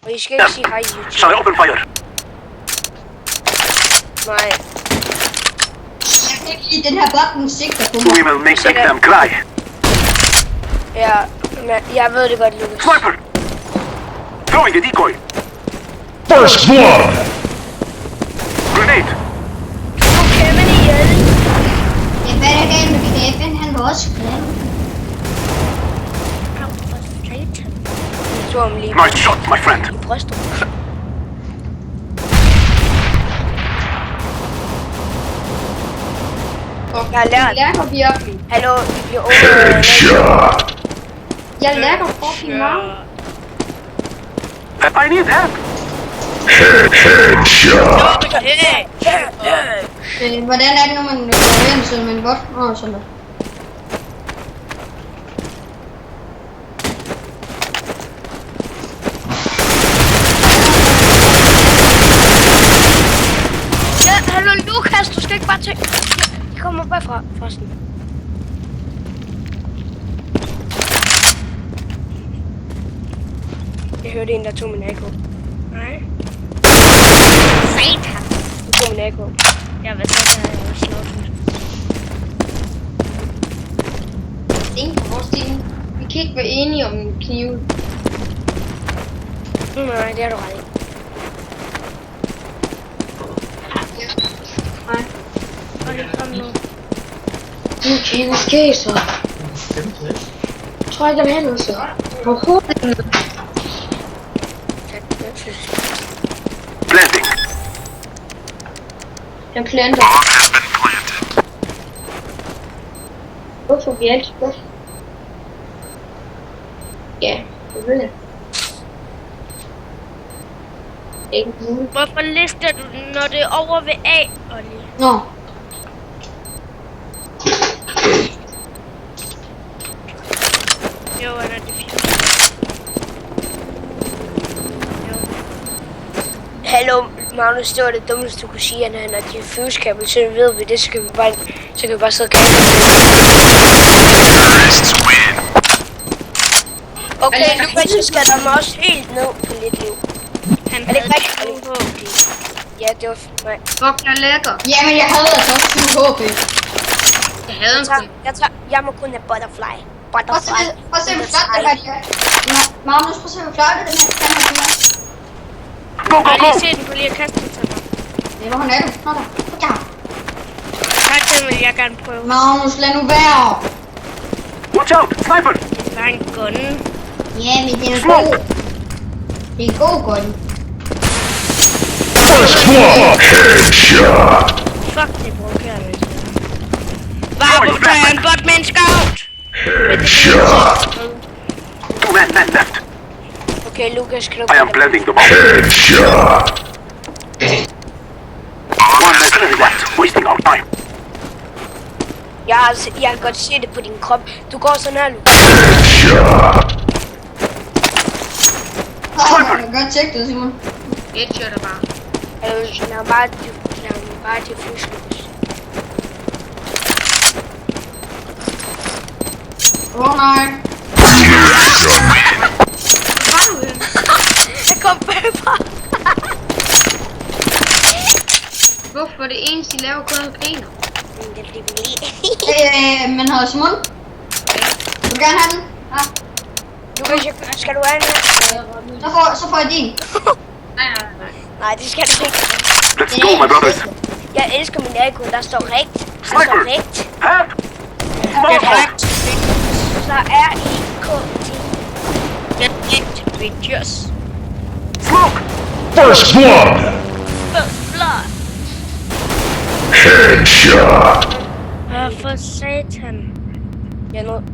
Og I skal ikke sige hej i YouTube. Shall I open fire? Nej. Jeg kan ikke lide den her bot, den sigter på mig. We will make them cry. Ja, men jeg ved det godt, Lukas. Sniper! Throwing a decoy. First blood! Grenade! Okay, men ihjel. Ja, hvad er der galt med Kevin? Han var også glad. Au, for satan. Jeg tog ham lige Nice shot, my friend. i brystet. Jeg har lært. Lærker virkelig. Hallo, vi bliver Headshot! Jeg lærker fucking meget. I need help. Headshot! Hvordan er det, når man går ind til med en bot? Sådan noget. Ja, hallo Lukas, du skal ikke bare tænke. Jeg kommer bare fra forresten. Jeg hørte en, der tog min AK. Nej. Satan! Du tog min AK. Jeg ved så, at jeg var slået. Ingen på vores team. Vi kan ikke være enige om en kniv. Nej, det har du ret i. Nej. Og det kom nu. Okay, hvad sker I så? Jeg tror ikke, der er noget så. Overhovedet ikke noget. Planting. Jeg planter. Hvorfor vi altid godt? Ja, det ved jeg. Ikke muligt. Hvorfor lister du den, når det er over ved A, Olli? Nå. Jo, eller det fint. Jo. Hallo, Magnus, det var det dummeste, du kunne sige, at han har diffuse-kabel, så ved vi det, så kan vi bare sidde og kalde det. Okay, Lukas, så skal der mig også helt ned på lidt liv. Han er det ikke rigtigt? Ja, det var fint, nej. Fuck, jeg er lækker. Jamen, jeg havde altså også 20 HP. Jeg havde en Jeg må kun have butterfly. Prøv at se, hvor flot det her er. Magnus, prøv at se, hvor flot det her kan her. Go, go, Jeg har go! lige set den på lige at kaste den til mig. Ja, hvor er du? Nå da. Ja. Tak, det vil jeg gerne prøve. Magnus, lad nu være. Watch out! Sniper! Det var en gun. Ja, men det er god. Det er god gun. First blood! Headshot! Fuck, det bruger jeg lidt. Varbo, der er en bot med en scout! Headshot! Two men left. Okay, Lukas, kan du I am planting the bomb. Headshot! One man left. Wasting our time. Jeg kan godt se det på din krop. Du går sådan her, Lukas. Headshot! Jeg kan godt tjekke det, Simon. Headshot bare. Altså, han er bare diffuse, Lukas. Åh nej. Jeg kom bagfra. Hvorfor det eneste, de laver kun griner? Det er fordi Men har Simon? Vil du gerne have den? Ja. Lukas, skal du have en her? Så får jeg din. Nej, det skal du ikke. Let's go, my brothers. Jeg elsker min AK, der står rigt. Der står Sniper! rigt. Help! Det Smoke! er rigt. Så er I KT. Det er rigt. Bitches. Smoke! First blood! Blood. Headshot! For satan. Jeg er nødt.